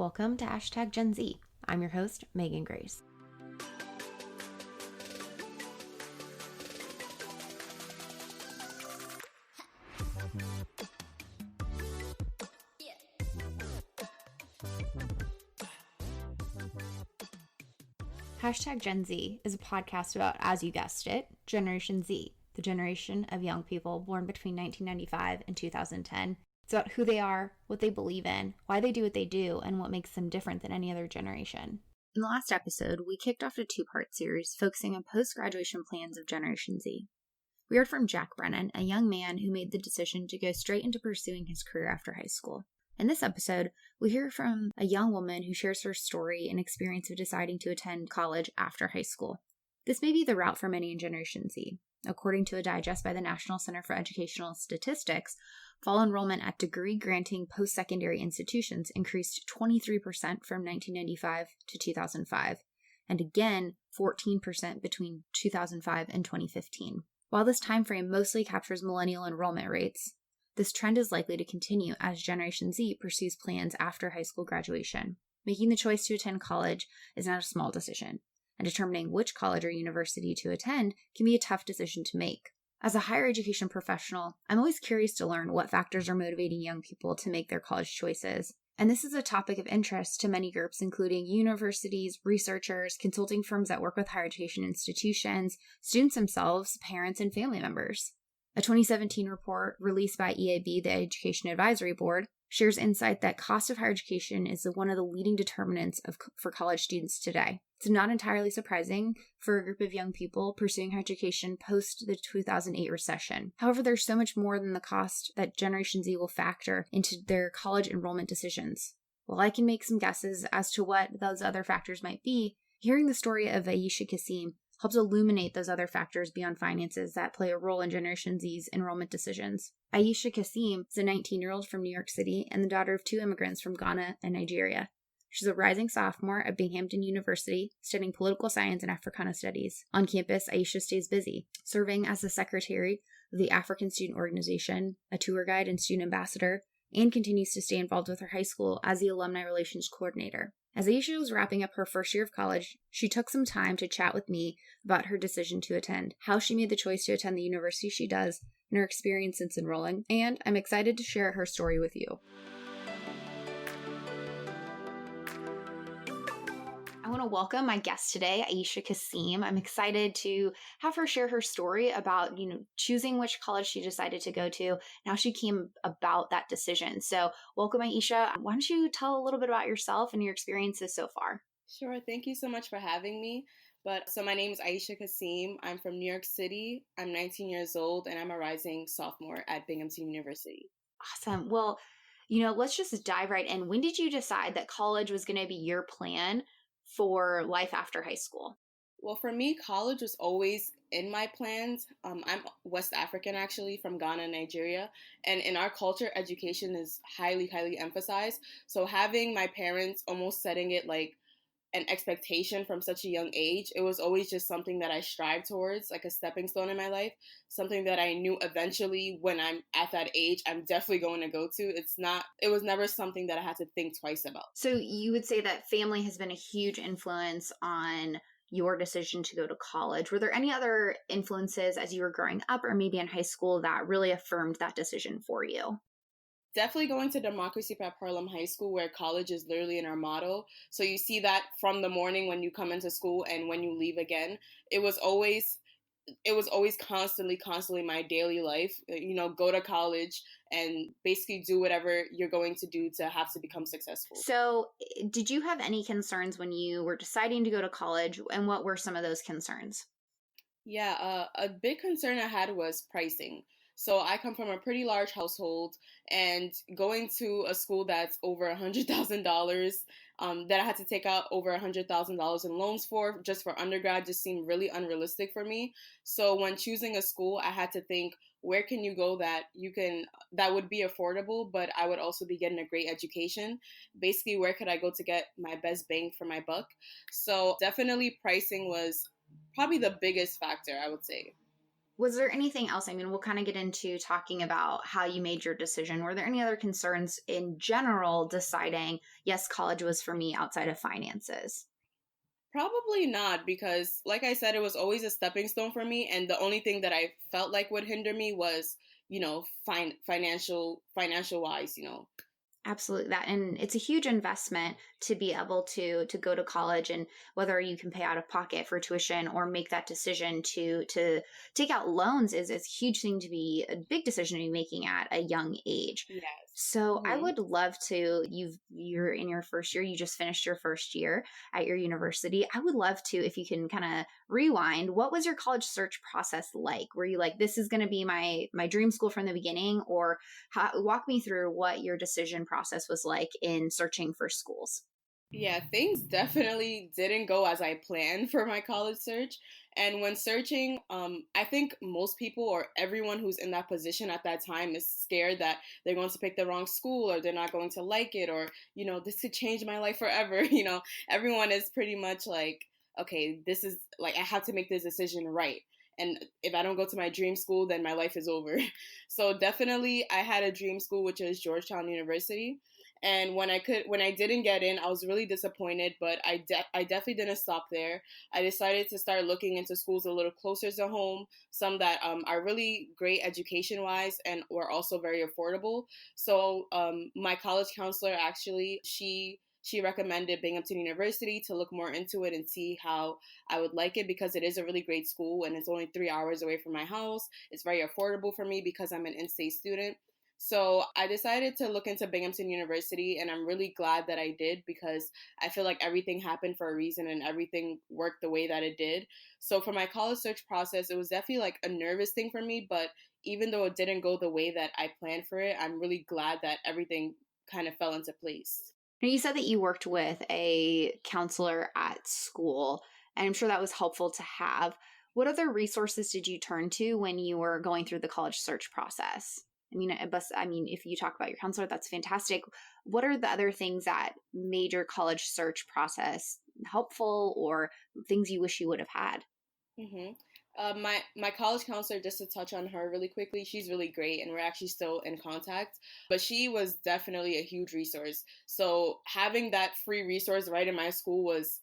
Welcome to #GenZ. I'm your host, Megan Grace. #GenZ is a podcast about, as you guessed it, Generation Z, the generation of young people born between 1995 and 2010. It's about who they are, what they believe in, why they do what they do, and what makes them different than any other generation. In the last episode, we kicked off a two-part series focusing on post-graduation plans of Generation Z. We heard from Jack Brennan, a young man who made the decision to go straight into pursuing his career after high school. In this episode, we hear from a young woman who shares her story and experience of deciding to attend college after high school. This may be the route for many in Generation Z. According to a digest by the National Center for Educational Statistics, fall enrollment at degree-granting post-secondary institutions increased 23% from 1995 to 2005, and again 14% between 2005 and 2015. While this time frame mostly captures millennial enrollment rates, this trend is likely to continue as Generation Z pursues plans after high school graduation. Making the choice to attend college is not a small decision, and determining which college or university to attend can be a tough decision to make. As a higher education professional, I'm always curious to learn what factors are motivating young people to make their college choices. And this is a topic of interest to many groups, including universities, researchers, consulting firms that work with higher education institutions, students themselves, parents, and family members. A 2017 report released by EAB, the Education Advisory Board, shares insight that cost of higher education is one of the leading determinants for college students today. It's not entirely surprising for a group of young people pursuing higher education post the 2008 recession. However, there's so much more than the cost that Generation Z will factor into their college enrollment decisions. While I can make some guesses as to what those other factors might be, hearing the story of Aisha Kassim helps illuminate those other factors beyond finances that play a role in Generation Z's enrollment decisions. Aisha Kassim is a 19-year-old from New York City and the daughter of two immigrants from Ghana and Nigeria. She's a rising sophomore at Binghamton University, studying political science and Africana studies. On campus, Aisha stays busy, serving as the secretary of the African Student Organization, a tour guide and student ambassador, and continues to stay involved with her high school as the alumni relations coordinator. As Aisha was wrapping up her first year of college, she took some time to chat with me about her decision to attend, how she made the choice to attend the university she does, and her experience since enrolling, and I'm excited to share her story with you. I want to welcome my guest today, Aisha Kassim. I'm excited to have her share her story about, choosing which college she decided to go to and how she came about that decision. So welcome, Aisha. Why don't you tell a little bit about yourself and your experiences so far? Sure. Thank you so much for having me. So my name is Aisha Kassim. I'm from New York City. I'm 19 years old and I'm a rising sophomore at Binghamton University. Awesome. Well, let's just dive right in. When did you decide that college was going to be your plan for life after high school? Well, for me, college was always in my plans. I'm West African, actually, from Ghana and Nigeria. And in our culture, education is highly, highly emphasized. So having my parents almost setting it like an expectation from such a young age, it was always just something that I strived towards, like a stepping stone in my life, something that I knew eventually when I'm at that age, I'm definitely going to go to. It was never something that I had to think twice about. So you would say that family has been a huge influence on your decision to go to college. Were there any other influences as you were growing up or maybe in high school that really affirmed that decision for you? Definitely going to Democracy Prep Harlem High School, where college is literally in our motto. So you see that from the morning when you come into school and when you leave again. It was always constantly my daily life, go to college and basically do whatever you're going to do to have to become successful. So did you have any concerns when you were deciding to go to college, and what were some of those concerns? Yeah, a big concern I had was pricing. So I come from a pretty large household, and going to a school that's over $100,000, that I had to take out over $100,000 in loans for, just for undergrad, just seemed really unrealistic for me. So when choosing a school, I had to think, where can you go that would be affordable, but I would also be getting a great education? Basically, where could I go to get my best bang for my buck? So definitely pricing was probably the biggest factor, I would say. Was there anything else? I mean, we'll kind of get into talking about how you made your decision. Were there any other concerns in general deciding, yes, college was for me outside of finances? Probably not, because like I said, it was always a stepping stone for me, and the only thing that I felt like would hinder me was, financial wise, Absolutely that, and it's a huge investment to be able to go to college, and whether you can pay out of pocket for tuition or make that decision to take out loans is a huge thing, to be a big decision to be making at a young age. Yes. So I Hmm. would love to, you're in your first year, you just finished your first year at your university. I would love to, if you can kind of rewind, what was your college search process like? Were you like, this is going to be my dream school from the beginning, or walk me through what your decision process was like in searching for schools. Yeah, things definitely didn't go as I planned for my college search. And when searching, I think most people or everyone who's in that position at that time is scared that they're going to pick the wrong school, or they're not going to like it, or, this could change my life forever. Everyone is pretty much like, okay, this is like, I have to make this decision right. And if I don't go to my dream school, then my life is over. So definitely, I had a dream school, which is Georgetown University. And when I didn't get in, I was really disappointed, but I definitely didn't stop there. I decided to start looking into schools a little closer to home, some that are really great education wise and were also very affordable. So my college counselor, actually, she recommended Binghamton University, to look more into it and see how I would like it, because it is a really great school and it's only 3 hours away from my house. It's very affordable for me because I'm an in-state student. So I decided to look into Binghamton University, and I'm really glad that I did, because I feel like everything happened for a reason and everything worked the way that it did. So for my college search process, it was definitely like a nervous thing for me, but even though it didn't go the way that I planned for it, I'm really glad that everything kind of fell into place. Now, you said that you worked with a counselor at school, and I'm sure that was helpful to have. What other resources did you turn to when you were going through the college search process? I mean, if you talk about your counselor, that's fantastic. What are the other things that made your college search process helpful, or things you wish you would have had? Hmm. My college counselor, just to touch on her really quickly, she's really great, and we're actually still in contact. But she was definitely a huge resource. So having that free resource right in my school was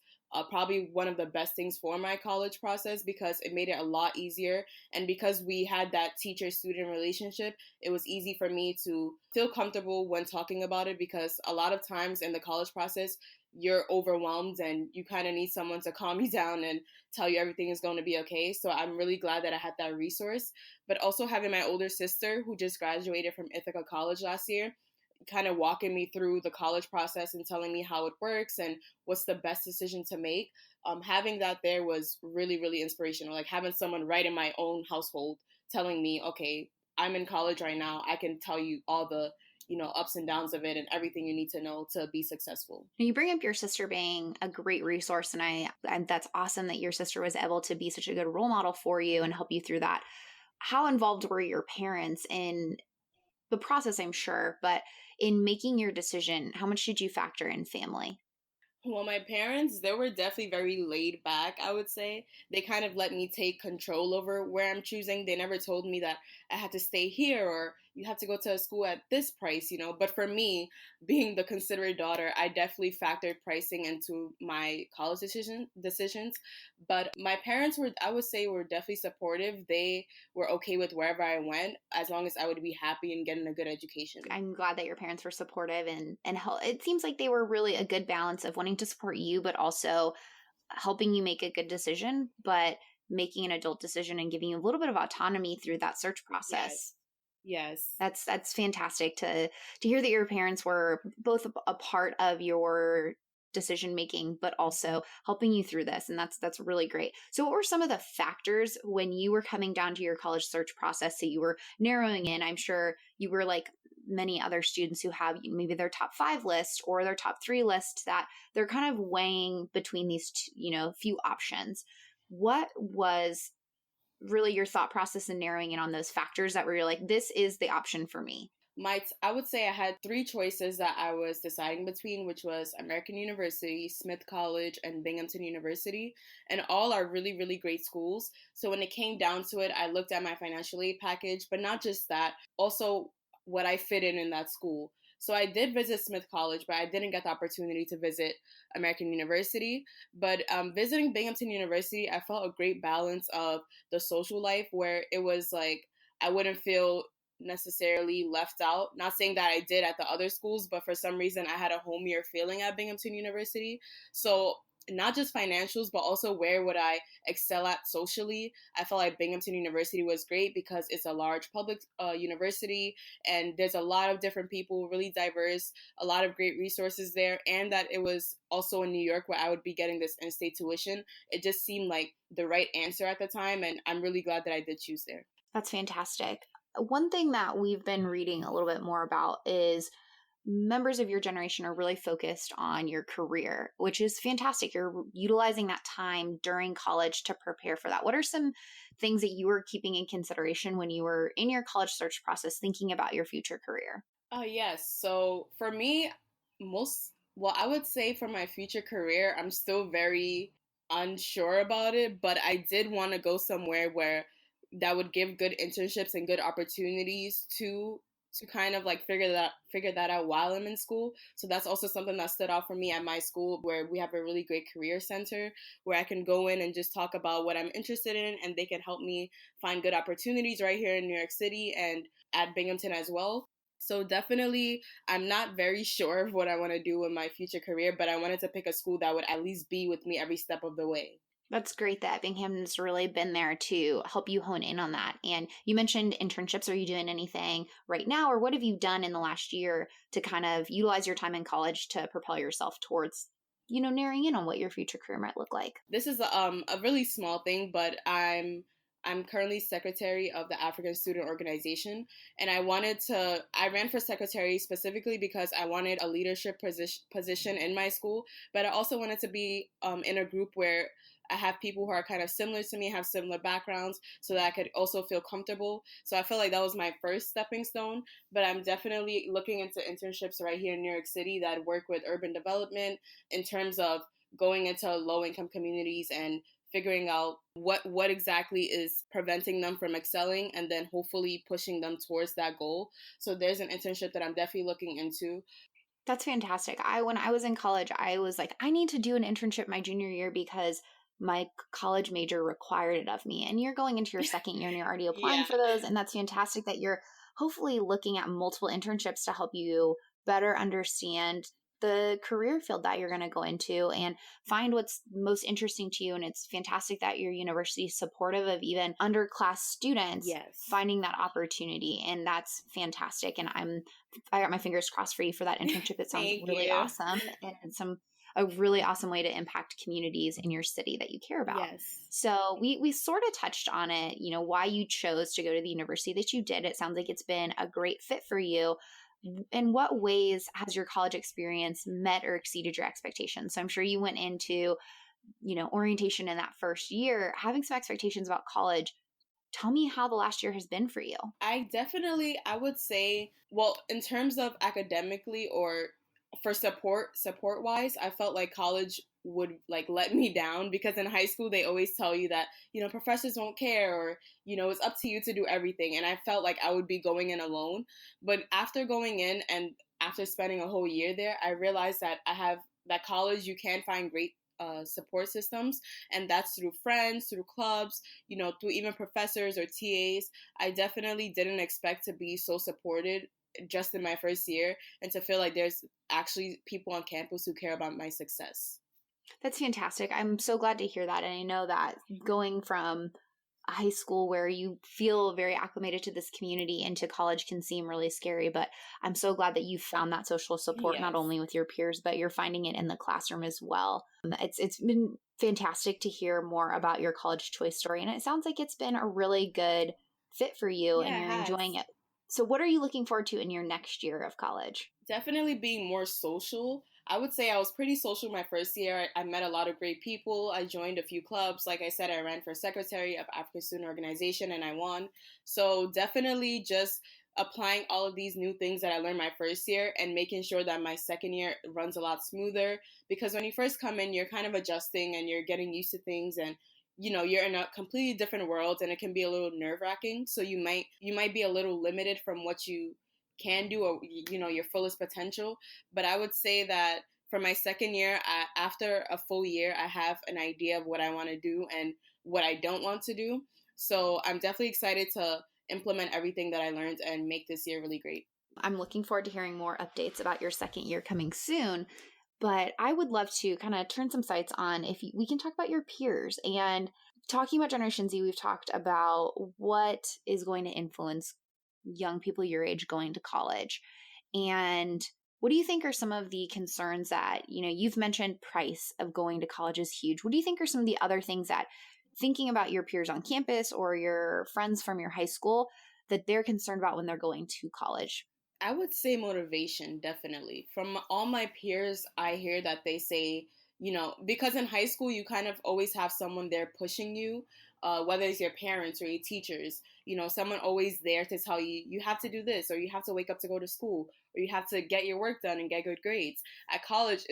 probably one of the best things for my college process, because it made it a lot easier. And because we had that teacher-student relationship, it was easy for me to feel comfortable when talking about it, because a lot of times in the college process, you're overwhelmed and you kind of need someone to calm you down and tell you everything is going to be okay. So I'm really glad that I had that resource. But also having my older sister, who just graduated from Ithaca College last year, kind of walking me through the college process and telling me how it works and what's the best decision to make. Having that there was really, really inspirational. Like having someone right in my own household telling me, okay, I'm in college right now. I can tell you all the ups and downs of it and everything you need to know to be successful. You bring up your sister being a great resource, and that's awesome that your sister was able to be such a good role model for you and help you through that. How involved were your parents in the process, I'm sure, but in making your decision, how much did you factor in family? Well, my parents, they were definitely very laid back, I would say. They kind of let me take control over where I'm choosing. They never told me that I had to stay here or you have to go to a school at this price. But for me, being the considerate daughter, I definitely factored pricing into my college decisions. But my parents were, I would say, were definitely supportive. They were okay with wherever I went as long as I would be happy and getting a good education. I'm glad that your parents were supportive and help. It seems like they were really a good balance of wanting to support you, but also helping you make a good decision, but making an adult decision and giving you a little bit of autonomy through that search Yes. process. Yes. That's fantastic to hear that your parents were both a part of your decision making, but also helping you through this, and that's really great. So what were some of the factors when you were coming down to your college search process that you were narrowing in? I'm sure you were like many other students who have maybe their top 5 list or their top 3 list, that they're kind of weighing between these few options. What was really your thought process in narrowing in on those factors that were, you're like, this is the option for me? I would say I had three choices that I was deciding between, which was American University, Smith College, and Binghamton University. And all are really, really great schools. So when it came down to it, I looked at my financial aid package, but not just that, also what I fit in that school. So I did visit Smith College, but I didn't get the opportunity to visit American University. But visiting Binghamton University, I felt a great balance of the social life where it was like I wouldn't feel necessarily left out. Not saying that I did at the other schools, but for some reason I had a homier feeling at Binghamton University. So not just financials, but also where would I excel at socially. I felt like Binghamton University was great because it's a large public university and there's a lot of different people, really diverse, a lot of great resources there, and that it was also in New York where I would be getting this in-state tuition. It just seemed like the right answer at the time, and I'm really glad that I did choose there. That's fantastic. One thing that we've been reading a little bit more about is members of your generation are really focused on your career, which is fantastic. You're utilizing that time during college to prepare for that. What are some things that you were keeping in consideration when you were in your college search process thinking about your future career? Oh, yes. So for me, I would say for my future career, I'm still very unsure about it, but I did want to go somewhere where that would give good internships and good opportunities to kind of like figure that out while I'm in school. So that's also something that stood out for me at my school, where we have a really great career center where I can go in and just talk about what I'm interested in, and they can help me find good opportunities right here in New York City and at Binghamton as well. So definitely, I'm not very sure of what I want to do in my future career, but I wanted to pick a school that would at least be with me every step of the way. That's great that Binghamton's really been there to help you hone in on that. And you mentioned internships. Are you doing anything right now, or what have you done in the last year to kind of utilize your time in college to propel yourself towards, narrowing in on what your future career might look like? This is a really small thing, but I'm currently secretary of the African Student Organization, and I ran for secretary specifically because I wanted a leadership position in my school, but I also wanted to be in a group where I have people who are kind of similar to me, have similar backgrounds, so that I could also feel comfortable. So I feel like that was my first stepping stone, but I'm definitely looking into internships right here in New York City that work with urban development in terms of going into low income communities and figuring out what exactly is preventing them from excelling, and then hopefully pushing them towards that goal. So there's an internship that I'm definitely looking into. That's fantastic. When I was in college, I was like, I need to do an internship my junior year because my college major required it of me. And you're going into your second year and you're already applying Yeah. for those. And that's fantastic that you're hopefully looking at multiple internships to help you better understand the career field that you're going to go into and find what's most interesting to you. And it's fantastic that your university is supportive of even underclass students Yes. finding that opportunity. And that's fantastic. And I got my fingers crossed for you for that internship. It sounds Thank really you. awesome, and it's a really awesome way to impact communities in your city that you care about. Yes. So we sort of touched on it, why you chose to go to the university that you did. It sounds like it's been a great fit for you. In what ways has your college experience met or exceeded your expectations? So I'm sure you went into, orientation in that first year, having some expectations about college. Tell me how the last year has been for you. I would say, well, in terms of academically or for support wise, I felt like college would like let me down, because in high school they always tell you that, professors won't care, or, it's up to you to do everything. And I felt like I would be going in alone. But after going in and after spending a whole year there, I realized that that college, you can find great support systems, and that's through friends, through clubs, through even professors or TAs. I definitely didn't expect to be so supported just in my first year, and to feel like there's actually people on campus who care about my success. That's fantastic. I'm so glad to hear that. And I know that going from a high school where you feel very acclimated to this community into college can seem really scary, but I'm so glad that you found that social support, Yes. not only with your peers, but you're finding it in the classroom as well. It's been fantastic to hear more about your college choice story. And it sounds like it's been a really good fit for you and Yeah, it you're has. enjoying it. So what are you looking forward to in your next year of college? Definitely being more social. I would say I was pretty social my first year. I met a lot of great people. I joined a few clubs. Like I said, I ran for secretary of African Student Organization and I won. So definitely just applying all of these new things that I learned my first year and making sure that my second year runs a lot smoother. Because when you first come in, you're kind of adjusting and you're getting used to things, and you're in a completely different world, and it can be a little nerve-wracking. So you might be a little limited from what you can do, or your fullest potential. But I would say that for my second year, after a full year, I have an idea of what I want to do and what I don't want to do. So I'm definitely excited to implement everything that I learned and make this year really great. I'm looking forward to hearing more updates about your second year coming soon. But I would love to kind of turn some sights on if we can talk about your peers. And talking about Generation Z, we've talked about what is going to influence young people your age going to college. And what do you think are some of the concerns that, you've mentioned price of going to college is huge. What do you think are some of the other things that, thinking about your peers on campus or your friends from your high school, that they're concerned about when they're going to college? I would say motivation, definitely. From all my peers, I hear that they say, because in high school, you kind of always have someone there pushing you, whether it's your parents or your teachers, someone always there to tell you, you have to do this, or you have to wake up to go to school, or you have to get your work done and get good grades. At college,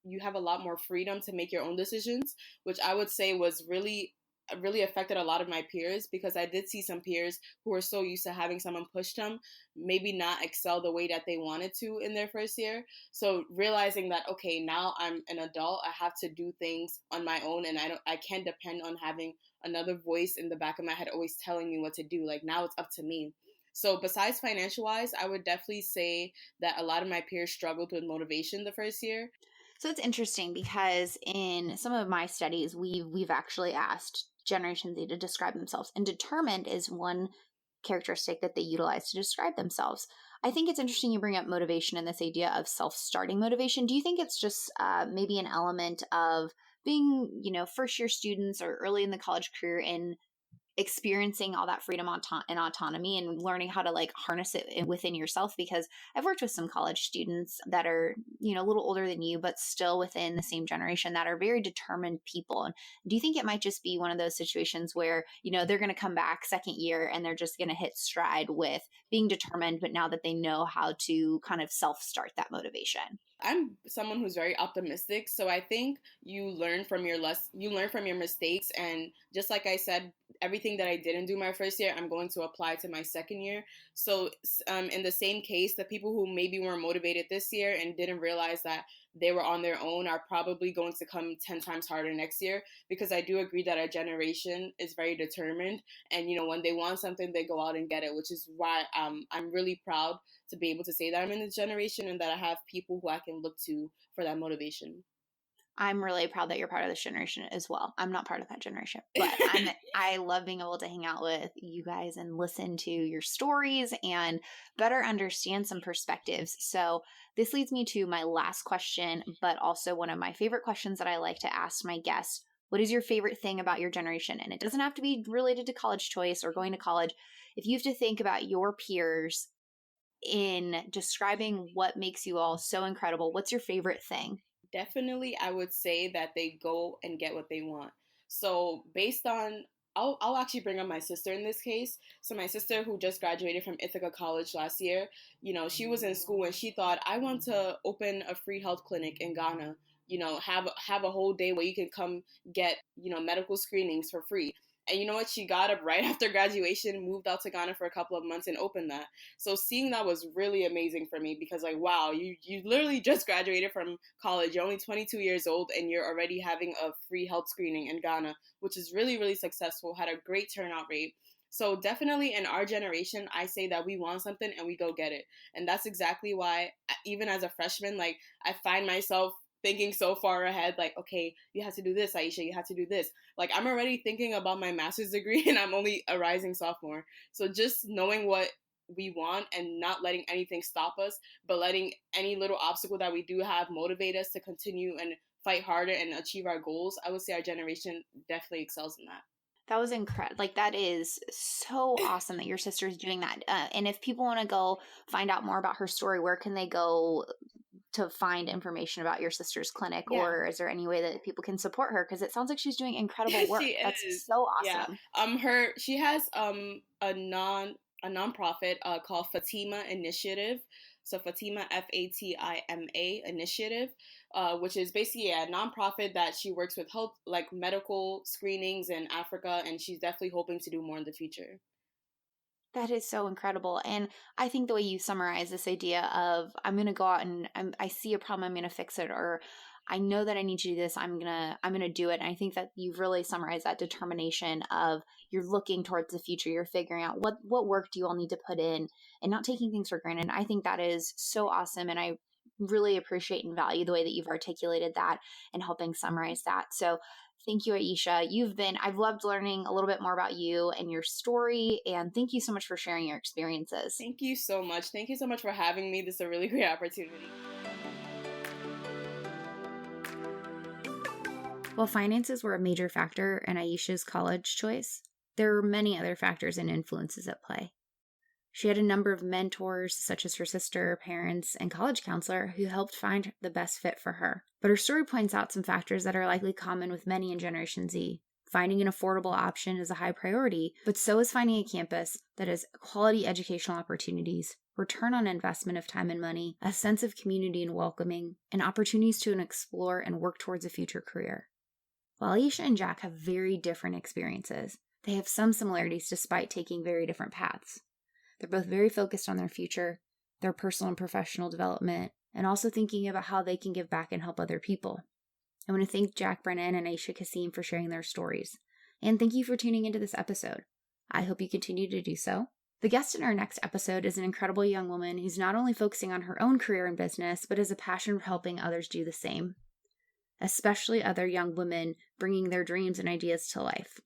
you have a lot more freedom to make your own decisions, which I would say was really affected a lot of my peers, because I did see some peers who were so used to having someone push them, maybe not excel the way that they wanted to in their first year. So realizing that, okay, now I'm an adult, I have to do things on my own, and I can't depend on having another voice in the back of my head always telling me what to do. Like, now it's up to me. So besides financial wise, I would definitely say that a lot of my peers struggled with motivation the first year. So it's interesting because in some of my studies, we've actually asked Generation Z to describe themselves, and determined is one characteristic that they utilize to describe themselves. I think it's interesting you bring up motivation and this idea of self-starting motivation. Do you think it's just maybe an element of being, first year students or early in the college career and experiencing all that freedom and autonomy and learning how to harness it within yourself? Because I've worked with some college students that are, a little older than you, but still within the same generation, that are very determined people. And do you think it might just be one of those situations where, they're going to come back second year and they're just going to hit stride with being determined, but now that they know how to kind of self-start that motivation? I'm someone who's very optimistic, so I think you learn from your mistakes, and just like I said, everything that I didn't do my first year, I'm going to apply to my second year. So, in the same case, the people who maybe weren't motivated this year and didn't realize that they were on their own are probably going to come 10 times harder next year, because I do agree that our generation is very determined, and when they want something, they go out and get it, which is why I'm really proud to be able to say that I'm in this generation and that I have people who I can look to for that motivation. I'm really proud that you're part of this generation as well. I'm not part of that generation, but I love being able to hang out with you guys and listen to your stories and better understand some perspectives. So this leads me to my last question, but also one of my favorite questions that I like to ask my guests. What is your favorite thing about your generation? And it doesn't have to be related to college choice or going to college. If you have to think about your peers in describing what makes you all so incredible, what's your favorite thing? Definitely, I would say that they go and get what they want. So based on I'll actually bring up my sister in this case. So my sister, who just graduated from Ithaca College last year, she was in school and she thought, I want to open a free health clinic in Ghana. Have a whole day where you can come get medical screenings for free. And you know what? She got up right after graduation, moved out to Ghana for a couple of months, and opened that. So seeing that was really amazing for me, because wow, you literally just graduated from college. You're only 22 years old and you're already having a free health screening in Ghana, which is really, really successful, had a great turnout rate. So definitely in our generation, I say that we want something and we go get it. And that's exactly why, even as a freshman, I find myself thinking so far ahead, okay, you have to do this, Aisha, you have to do this. I'm already thinking about my master's degree and I'm only a rising sophomore. So just knowing what we want and not letting anything stop us, but letting any little obstacle that we do have motivate us to continue and fight harder and achieve our goals, I would say our generation definitely excels in that. That was incredible. That is so awesome that your sister is doing that. And if people want to go find out more about her story, where can they go to find information about your sister's clinic? Yeah. Or is there any way that people can support her? Because it sounds like she's doing incredible work. She That's is. so awesome. Yeah. She has a non a nonprofit called Fatima Initiative. So Fatima, Fatima Initiative, which is basically a nonprofit that she works with health, like medical screenings in Africa, and she's definitely hoping to do more in the future. That is so incredible. And I think the way you summarize this idea of I'm going to go out and I see a problem, I'm going to fix it, or I know that I need to do this, I'm going to do it. And I think that you've really summarized that determination of you're looking towards the future, you're figuring out what work do you all need to put in and not taking things for granted. I think that is so awesome. And I really appreciate and value the way that you've articulated that and helping summarize that. So thank you, Aisha. I've loved learning a little bit more about you and your story. And thank you so much for sharing your experiences. Thank you so much. Thank you so much for having me. This is a really great opportunity. While finances were a major factor in Aisha's college choice, there were many other factors and influences at play. She had a number of mentors, such as her sister, parents, and college counselor, who helped find the best fit for her. But her story points out some factors that are likely common with many in Generation Z. Finding an affordable option is a high priority, but so is finding a campus that has quality educational opportunities, return on investment of time and money, a sense of community and welcoming, and opportunities to explore and work towards a future career. While Aisha and Jack have very different experiences, they have some similarities despite taking very different paths. They're both very focused on their future, their personal and professional development, and also thinking about how they can give back and help other people. I want to thank Jack Brennan and Aisha Kassim for sharing their stories. And thank you for tuning into this episode. I hope you continue to do so. The guest in our next episode is an incredible young woman who's not only focusing on her own career and business, but has a passion for helping others do the same, especially other young women bringing their dreams and ideas to life.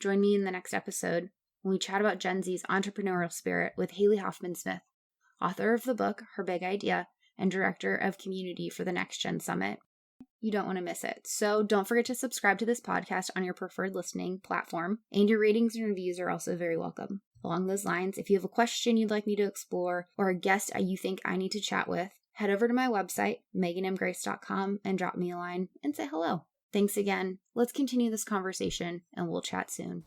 Join me in the next episode when we chat about Gen Z's entrepreneurial spirit with Haley Hoffman-Smith, author of the book Her Big Idea and director of community for the Next Gen Summit. You don't want to miss it. So don't forget to subscribe to this podcast on your preferred listening platform, and your ratings and reviews are also very welcome. Along those lines, if you have a question you'd like me to explore or a guest you think I need to chat with, head over to my website, meganmgrace.com, and drop me a line and say hello. Thanks again. Let's continue this conversation, and we'll chat soon.